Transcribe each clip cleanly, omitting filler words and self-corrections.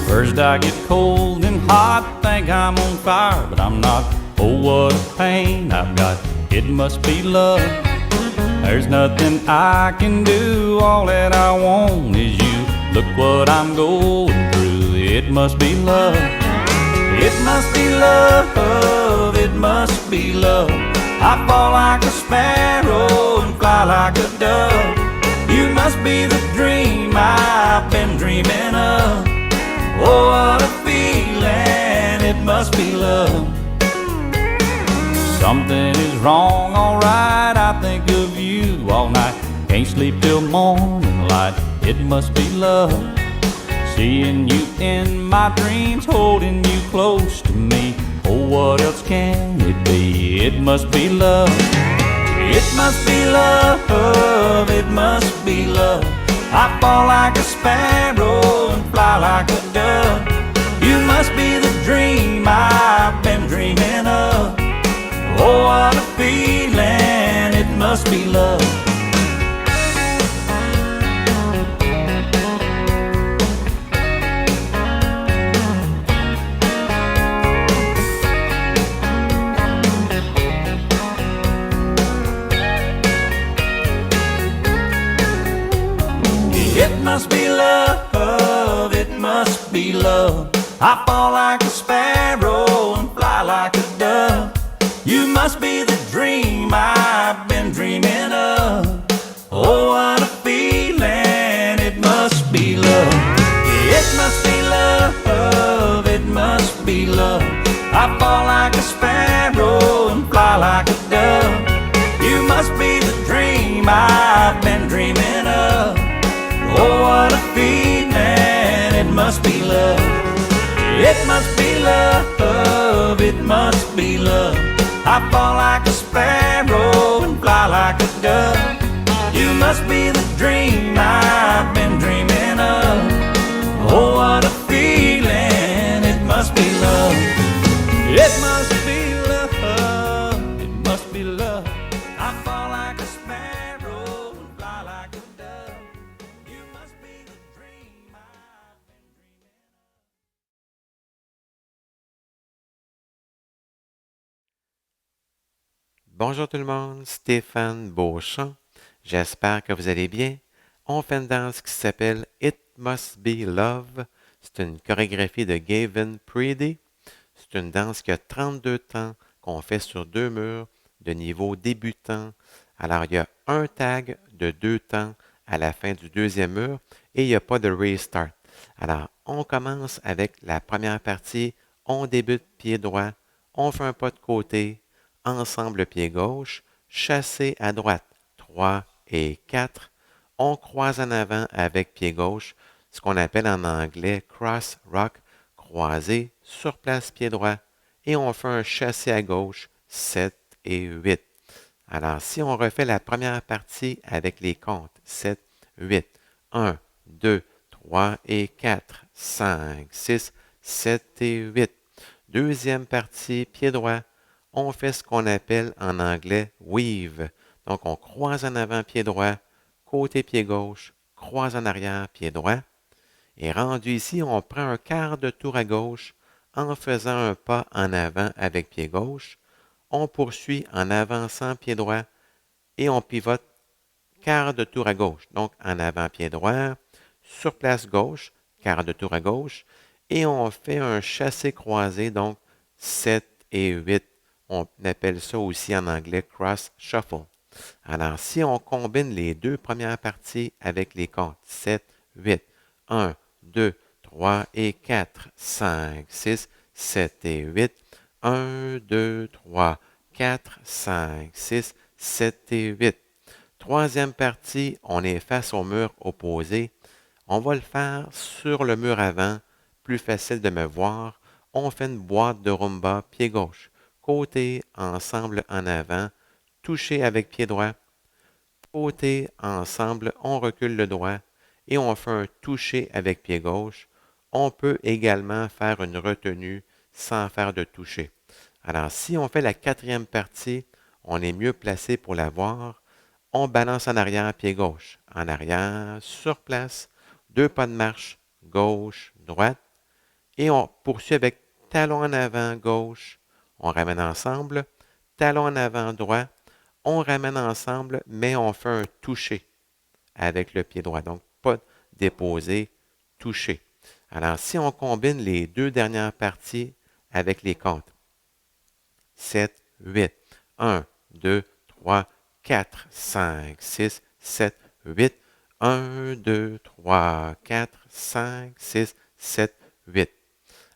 First I get cold and hot, think I'm on fire, but I'm not. Oh, what a pain I've got, it must be love. There's nothing I can do, all that I want is you. Look what I'm going through, it must be love. It must be love, it must be love. I fall like a sparrow and fly like a dove. You must be the dream I've been dreaming of. Oh, what a feeling, it must be love. Something is wrong, alright, I think of you all night. Can't sleep till morning light, it must be love. Seeing you in my dreams, holding you close to me. Oh, what else can it be? It must be love. It must be love, it must be love. I fall like a sparrow and fly like a dove. You must be the dream I've been dreaming of. Oh, what a feeling, it must be love. It must be love, it must be love. I fall like a sparrow and fly like a dove. You must be the dream I've been dreaming of. Oh, what a feeling, it must be love. It must be love, it must be love. I fall like a sparrow and fly like a dove. You must be the dream I've been dreaming of. Oh, what a feeling, it must be love. It must be love, it must be love. I fall like a sparrow and fly like a dove. You must be the dream I've been dreaming of. Oh, what a feeling, it must be love. It must be love, it must be love. I fall like a sparrow and fly like a dove. You must be the dream I've been dreaming of. Bonjour tout le monde, Stéphane Beauchamp. J'espère que vous allez bien. On fait une danse qui s'appelle It Must Be Love. C'est une chorégraphie de Gavin Preedy. C'est une danse qui a 32 temps qu'on fait sur 2 murs de niveau débutant. Alors, il y a un tag de 2 temps à la fin du deuxième mur et il n'y a pas de restart. Alors, on commence avec la première partie. On débute pied droit. On fait un pas de côté. Ensemble pied gauche. Chassé à droite. 3 et 4. On croise en avant avec pied gauche. Ce qu'on appelle en anglais cross rock. Croisé sur place pied droit. Et on fait un chassé à gauche. 7 et 8. Alors, si on refait la première partie avec les comptes, 7, 8, 1, 2, 3 et 4, 5, 6, 7 et 8. Deuxième partie, pied droit, on fait ce qu'on appelle en anglais weave. Donc, on croise en avant, pied droit, côté pied gauche, croise en arrière, pied droit. Et rendu ici, on prend un quart de tour à gauche en faisant un pas en avant avec pied gauche. On poursuit en avançant pied droit et on pivote quart de tour à gauche. Donc, en avant pied droit, sur place gauche, quart de tour à gauche, et on fait un chassé croisé, donc 7 et 8. On appelle ça aussi en anglais cross shuffle. Alors, si on combine les deux premières parties avec les comptes 7, 8, 1, 2, 3 et 4, 5, 6, 7 et 8, 1, 2, 3, 4, 5, 6, 7 et 8. Troisième partie, on est face au mur opposé. On va le faire sur le mur avant, plus facile de me voir. On fait une boîte de rumba pied gauche, côté, ensemble en avant, touché avec pied droit. Côté, ensemble, on recule le droit et on fait un touché avec pied gauche. On peut également faire une retenue sans faire de toucher. Alors, si on fait la quatrième partie, on est mieux placé pour la voir. On balance en arrière, pied gauche. En arrière, sur place, 2 pas de marche, gauche, droite. Et on poursuit avec talon en avant gauche, on ramène ensemble, talon en avant droit, on ramène ensemble, mais on fait un toucher avec le pied droit. Donc, pas déposé, touché. Alors, si on combine les deux dernières parties avec les comptes, 7, 8, 1, 2, 3, 4, 5, 6, 7, 8, 1, 2, 3, 4, 5, 6, 7, 8.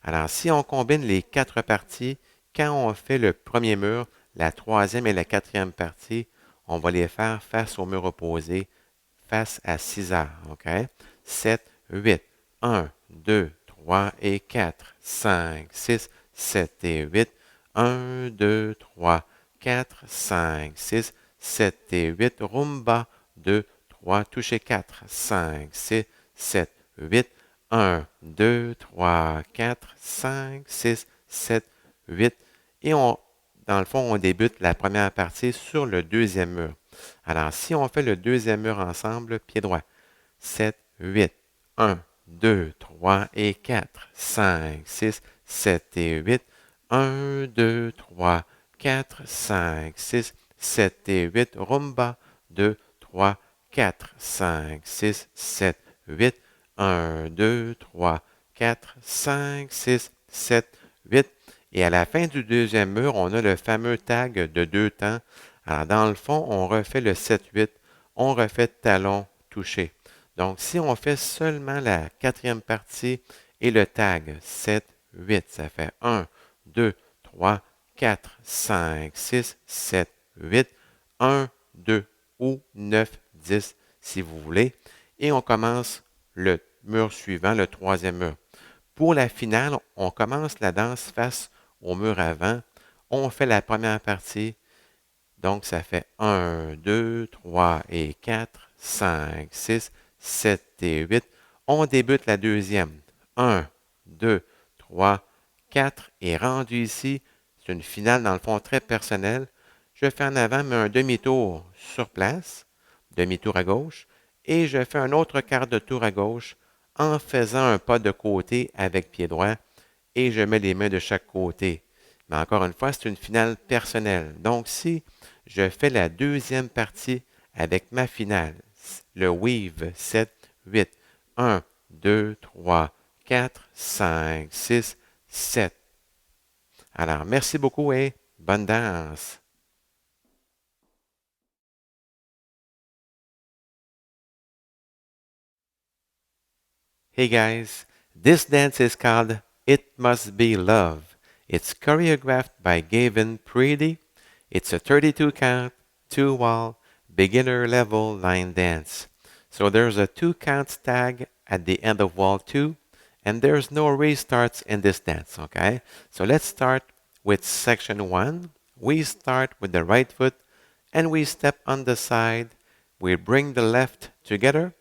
Alors, si on combine les quatre parties, quand on fait le premier mur, la troisième et la quatrième partie, on va les faire face au mur opposé, face à 6 heures. OK? 7, 8, 1, 2, 3 et 4, 5, 6, 7 et 8, 1, 2, 3, 4, 5, 6, 7 et 8, rumba, 2, 3, toucher 4, 5, 6, 7, 8, 1, 2, 3, 4, 5, 6, 7, 8. Et dans le fond, on débute la première partie sur le deuxième mur. Alors, si on fait le deuxième mur ensemble, pied droit, 7, 8, 1, 2, 3 et 4, 5, 6, 7 et 8, 1, 2, 3, 4, 5, 6, 7 et 8, rumba, 2, 3, 4, 5, 6, 7, 8, 1, 2, 3, 4, 5, 6, 7, 8. Et à la fin du deuxième mur, on a le fameux tag de 2 temps. Alors, dans le fond, on refait le 7-8, on refait talon touché. Donc, si on fait seulement la quatrième partie et le tag 7-8, ça fait 1, 2, 3, 4, 5, 6, 7, 8, 1, 2 ou 9, 10 si vous voulez. Et on commence le mur suivant, le troisième mur. Pour la finale, on commence la danse face au mur avant. On fait la première partie. Donc, ça fait 1, 2, 3 et 4, 5, 6, 7 et 8. On débute la deuxième. 1, 2, 3, 4. Et rendu ici, c'est une finale dans le fond très personnelle. Je fais en avant, mais un demi-tour sur place, demi-tour à gauche, et je fais un autre quart de tour à gauche en faisant un pas de côté avec pied droit, et je mets les mains de chaque côté. Mais encore une fois, c'est une finale personnelle. Donc, si je fais la deuxième partie avec ma finale, le weave 7, 8, 1, 2, 3, 4, 5, 6, 7. Alors, merci beaucoup et bonne danse. Hey guys, this dance is called It Must Be Love. It's choreographed by Gavin Preedy. It's a 32 count, 2 wall, beginner level line dance. So there's a 2 count tag at the end of wall 2, and there's no restarts in this dance, okay? So let's start with section 1. We start with the right foot, and we step on the side. We bring the left together,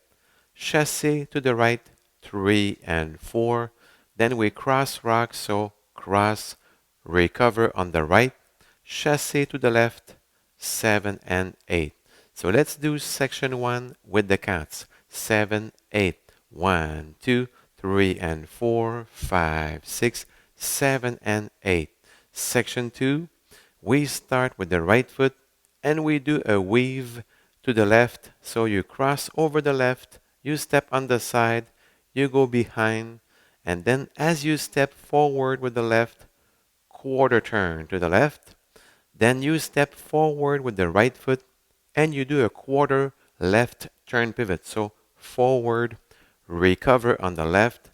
chassé to the right, 3 and 4. Then we cross rock, so cross, recover on the right, chassé to the left, 7 and 8. So let's do section 1 with the counts. 7, 8. 1, 2, 3 and 4, 5, 6, 7 and 8. Section 2, we start with the right foot and we do a weave to the left. So you cross over the left, you step on the side, you go behind, and then as you step forward with the left, quarter turn to the left, then you step forward with the right foot and you do a quarter left turn pivot. So forward, recover on the left,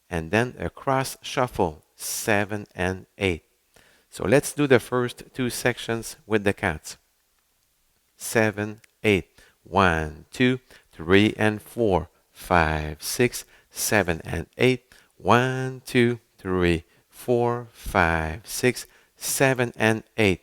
and then a cross shuffle, 7 and 8. So let's do the first two sections with the cats. 7, 8. 1, 2, 3 and 4, 5, 6, 7 and 8. 1, 2, 3, 4, 5, 6, 7 and 8.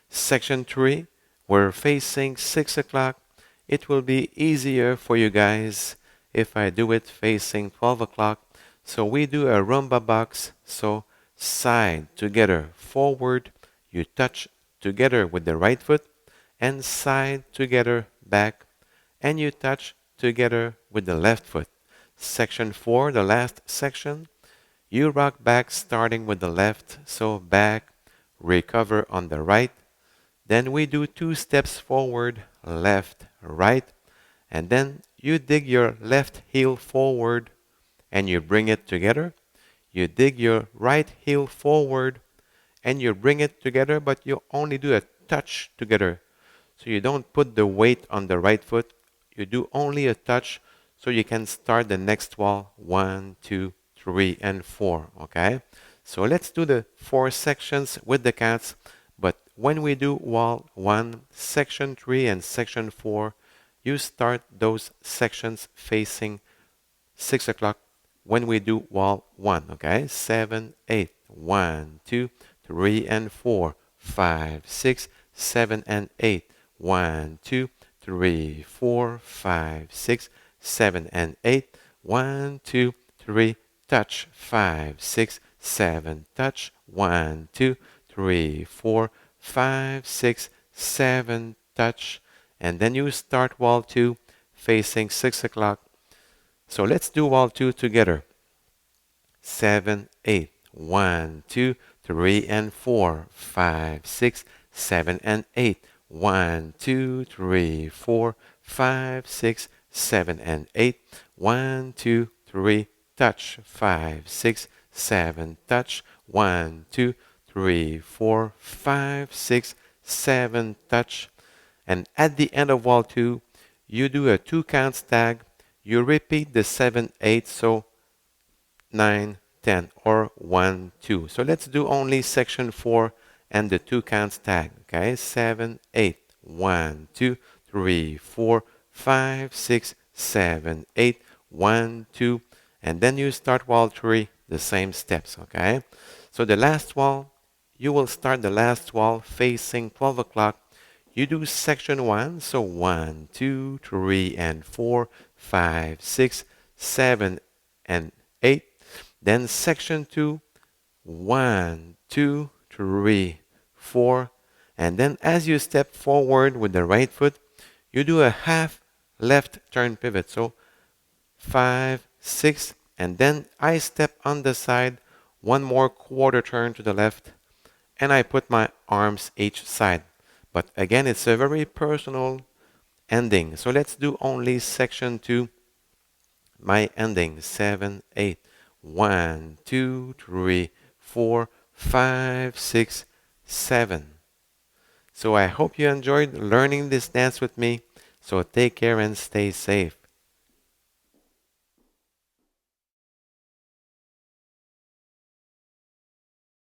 Section 3, we're facing 6 o'clock. It will be easier for you guys if I do it facing 12 o'clock. So we do a rumba box. So side together, forward, you touch together with the right foot, and side together, back, and you touch together with the left foot. Section 4, the last section, You rock back starting with the left, so back, recover on the right. Then we do 2 steps forward, left, right, and then you dig your left heel forward and you bring it together. You dig your right heel forward and you bring it together, but you only do a touch together. So you don't put the weight on the right foot. You do only a touch so you can start the next wall 1, 2, 3, and 4. Okay? So let's do the 4 sections with the cats. But when we do wall 1, section 3, and section 4, you start those sections facing 6 o'clock when we do wall 1. Okay? 7, 8, 1, 2, 3, and 4, 5, 6, 7, and 8. 1, 2, 3, 4, 5, 6, 7, and 8. 1, 2, 3, touch. 5, 6, 7, touch. 1, 2, 3, 4, 5, 6, 7, touch. And then you start wall 2 facing 6 o'clock. So let's do wall 2 together. 7, 8. 1, 2, 3, and 4, 5, 6, 7, and 8. 1, 2, 3, 4, 5, 6, 7, and 8. 1, 2, 3, touch. 5, 6, 7, touch. 1, 2, 3, 4, 5, 6, 7, touch. And at the end of wall 2, you do a 2 count stag. You repeat the 7, 8, so 9, 10, or 1, 2. So let's do only section 4 and the 2 count stag. Okay, 7, 8, 1, 2, 3, 4, 5, 6, 7, 8, 1, 2, and then you start wall 3, the same steps. Okay, so the last wall, you will start the last wall facing 12 o'clock. You do section 1, so 1, 2, 3, and 4, 5, 6, 7, and 8. Then section 2, 1, 2, 3, 4. And then as you step forward with the right foot, you do a half left turn pivot. So 5, 6, and then I step on the side, one more quarter turn to the left, and I put my arms each side. But again, it's a very personal ending. So let's do only section 2. My ending, 7, 8. 1, 2, 3, 4, 5, 6, 7. So I hope you enjoyed learning this dance with me. So take care and stay safe.